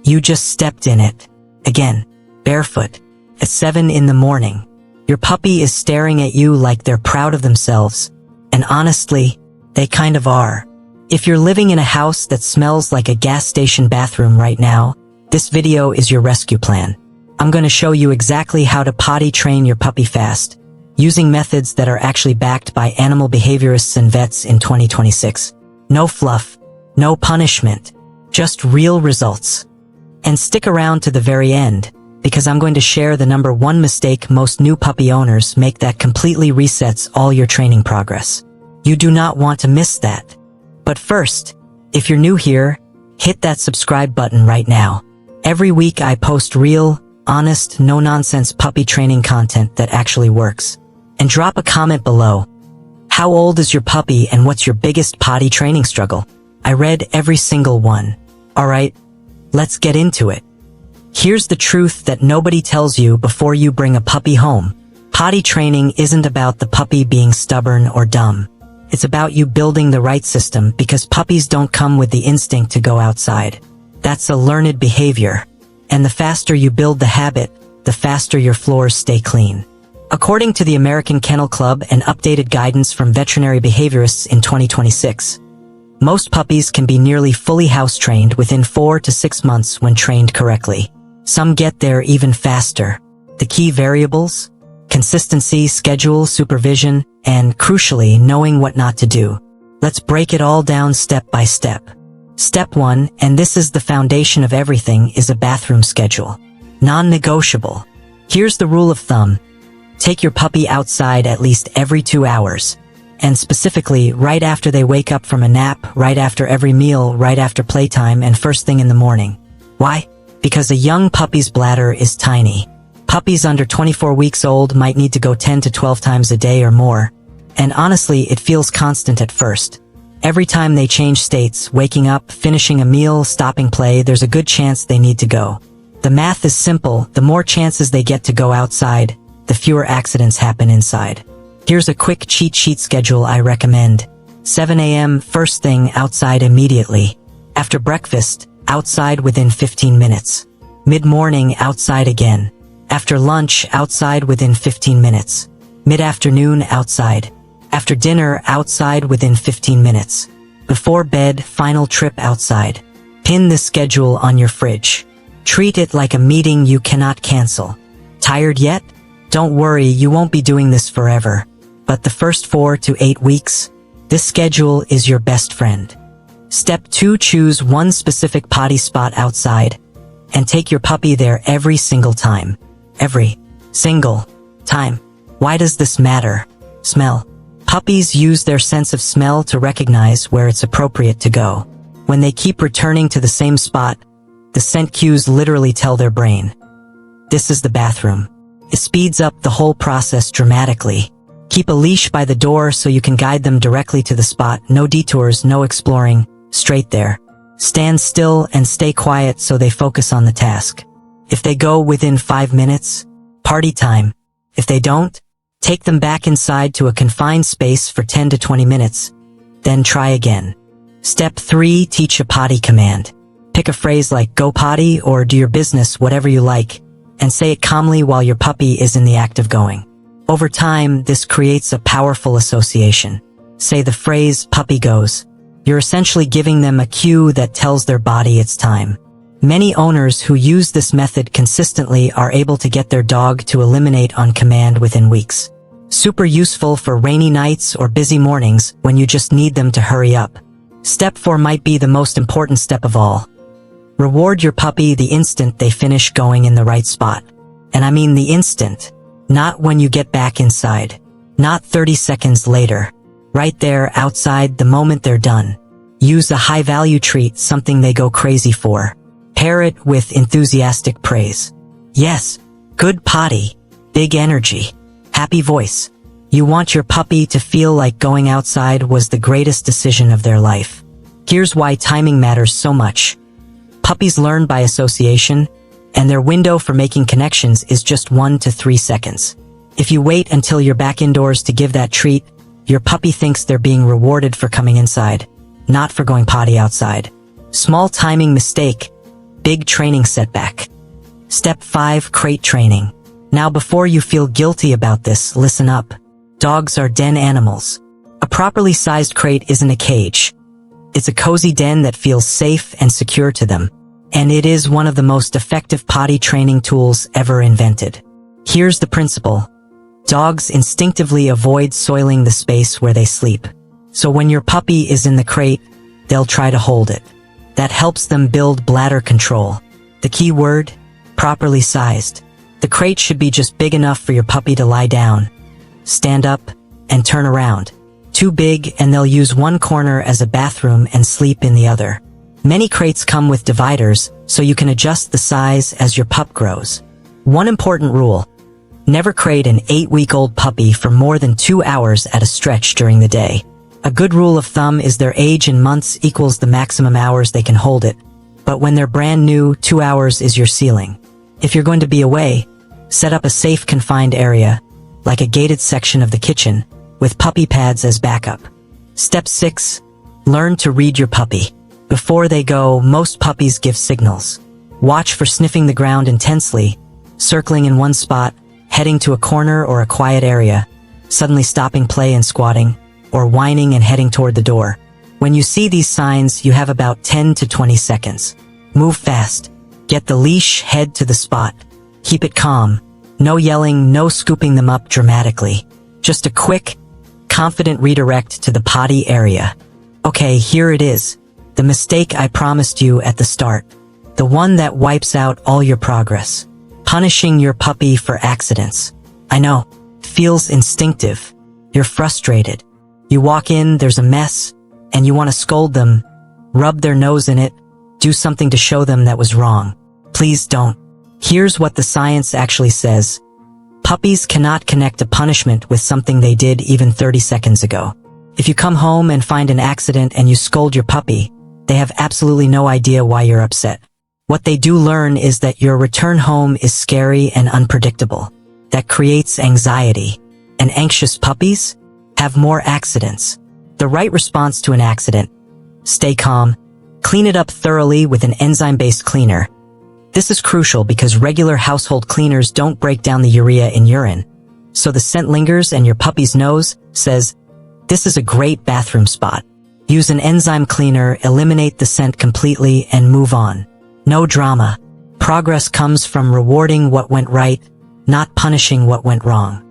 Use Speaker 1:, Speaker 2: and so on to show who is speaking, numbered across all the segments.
Speaker 1: You just stepped in it. Again, barefoot, at 7 in the morning. Your puppy is staring at you like they're proud of themselves. And honestly, they kind of are. If you're living in a house that smells like a gas station bathroom right now, this video is your rescue plan. I'm going to show you exactly how to potty train your puppy fast, using methods that are actually backed by animal behaviorists and vets in 2026. No fluff, no punishment, just real results. And stick around to the very end, because I'm going to share the number one mistake most new puppy owners make that completely resets all your training progress. You do not want to miss that. But first, if you're new here, hit that subscribe button right now. Every week I post real, honest, no-nonsense puppy training content that actually works. And drop a comment below. How old is your puppy and what's your biggest potty training struggle? I read every single one. Alright, let's get into it. Here's the truth that nobody tells you before you bring a puppy home. Potty training isn't about the puppy being stubborn or dumb. It's about you building the right system because puppies don't come with the instinct to go outside. That's a learned behavior. And the faster you build the habit, the faster your floors stay clean. According to the American Kennel Club and updated guidance from veterinary behaviorists in 2026, most puppies can be nearly fully house-trained within 4 to 6 months when trained correctly. Some get there even faster. The key variables? Consistency, schedule, supervision, and, crucially, knowing what not to do. Let's break it all down step by step. Step 1, and this is the foundation of everything, is a bathroom schedule. Non-negotiable. Here's the rule of thumb. Take your puppy outside at least every 2 hours. And specifically, right after they wake up from a nap, right after every meal, right after playtime, and first thing in the morning. Why? Because a young puppy's bladder is tiny. Puppies under 24 weeks old might need to go 10 to 12 times a day or more. And honestly, it feels constant at first. Every time they change states, waking up, finishing a meal, stopping play, there's a good chance they need to go. The math is simple. The more chances they get to go outside, the fewer accidents happen inside. Here's a quick cheat sheet schedule I recommend. 7 a.m. first thing, outside immediately. After breakfast, outside within 15 minutes. Mid-morning, outside again. After lunch, outside within 15 minutes. Mid-afternoon, outside. After dinner, outside within 15 minutes. Before bed, final trip outside. Pin this schedule on your fridge. Treat it like a meeting you cannot cancel. Tired yet? Don't worry, you won't be doing this forever. But the first 4 to 8 weeks, this schedule is your best friend. Step 2, choose one specific potty spot outside and take your puppy there every single time. Every single time. Why does this matter? Smell. Puppies use their sense of smell to recognize where it's appropriate to go. When they keep returning to the same spot, the scent cues literally tell their brain, this is the bathroom. It speeds up the whole process dramatically. Keep a leash by the door so you can guide them directly to the spot. No detours, no exploring, straight there. Stand still and stay quiet so they focus on the task. If they go within 5 minutes, party time. If they don't, take them back inside to a confined space for 10 to 20 minutes. Then try again. Step 3, teach a potty command. Pick a phrase like go potty or do your business, whatever you like, and say it calmly while your puppy is in the act of going. Over time, this creates a powerful association. Say the phrase puppy goes. You're essentially giving them a cue that tells their body it's time. Many owners who use this method consistently are able to get their dog to eliminate on command within weeks. Super useful for rainy nights or busy mornings when you just need them to hurry up. Step 4 might be the most important step of all. Reward your puppy the instant they finish going in the right spot. And I mean the instant. Not when you get back inside. Not 30 seconds later. Right there outside the moment they're done. Use a high-value treat, something they go crazy for. Pair it with enthusiastic praise. Yes, good potty, big energy, happy voice. You want your puppy to feel like going outside was the greatest decision of their life. Here's why timing matters so much. Puppies learn by association, and their window for making connections is just 1 to 3 seconds. If you wait until you're back indoors to give that treat, your puppy thinks they're being rewarded for coming inside, not for going potty outside. Small timing mistake, big training setback. Step 5. Crate training. Now before you feel guilty about this, listen up. Dogs are den animals. A properly sized crate isn't a cage. It's a cozy den that feels safe and secure to them. And it is one of the most effective potty training tools ever invented. Here's the principle. Dogs instinctively avoid soiling the space where they sleep. So when your puppy is in the crate, they'll try to hold it. That helps them build bladder control. The key word? Properly sized. The crate should be just big enough for your puppy to lie down, stand up, and turn around. Too big and they'll use one corner as a bathroom and sleep in the other. Many crates come with dividers, so you can adjust the size as your pup grows. One important rule. Never crate an 8-week-old puppy for more than 2 hours at a stretch during the day. A good rule of thumb is their age in months equals the maximum hours they can hold it. But when they're brand new, 2 hours is your ceiling. If you're going to be away, set up a safe confined area, like a gated section of the kitchen, with puppy pads as backup. Step 6. Learn to read your puppy. Before they go, most puppies give signals. Watch for sniffing the ground intensely, circling in one spot, heading to a corner or a quiet area, suddenly stopping play and squatting, or whining and heading toward the door. When you see these signs, you have about 10 to 20 seconds. Move fast. Get the leash, head to the spot. Keep it calm. No yelling, no scooping them up dramatically. Just a quick, confident redirect to the potty area. Okay, here it is. The mistake I promised you at the start. The one that wipes out all your progress. Punishing your puppy for accidents. I know, feels instinctive. You're frustrated. You walk in, there's a mess, and you want to scold them, rub their nose in it, do something to show them that was wrong. Please don't. Here's what the science actually says. Puppies cannot connect a punishment with something they did even 30 seconds ago. If you come home and find an accident and you scold your puppy, they have absolutely no idea why you're upset. What they do learn is that your return home is scary and unpredictable. That creates anxiety. And anxious puppies have more accidents. The right response to an accident: stay calm, clean it up thoroughly with an enzyme-based cleaner. This is crucial because regular household cleaners don't break down the urea in urine. So the scent lingers and your puppy's nose says, "This is a great bathroom spot." Use an enzyme cleaner, eliminate the scent completely, and move on. No drama. Progress comes from rewarding what went right, not punishing what went wrong.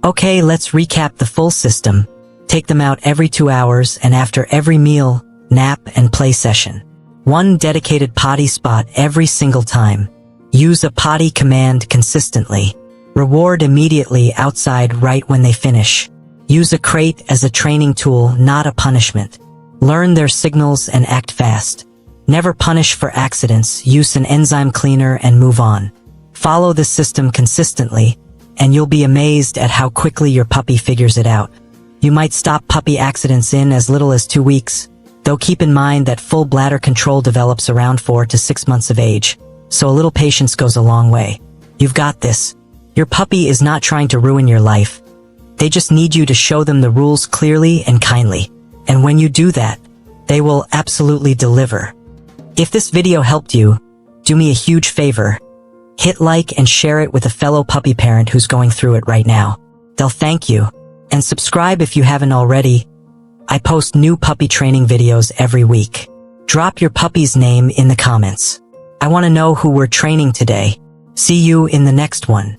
Speaker 1: Okay, let's recap the full system. Take them out every 2 hours and after every meal, nap, and play session. One dedicated potty spot every single time. Use a potty command consistently. Reward immediately outside right when they finish. Use a crate as a training tool, not a punishment. Learn their signals and act fast. Never punish for accidents, use an enzyme cleaner and move on. Follow this system consistently, and you'll be amazed at how quickly your puppy figures it out. You might stop puppy accidents in as little as 2 weeks, though keep in mind that full bladder control develops around 4 to 6 months of age, so a little patience goes a long way. You've got this. Your puppy is not trying to ruin your life. They just need you to show them the rules clearly and kindly. And when you do that, they will absolutely deliver. If this video helped you, do me a huge favor. Hit like and share it with a fellow puppy parent who's going through it right now. They'll thank you. And subscribe if you haven't already. I post new puppy training videos every week. Drop your puppy's name in the comments. I want to know who we're training today. See you in the next one.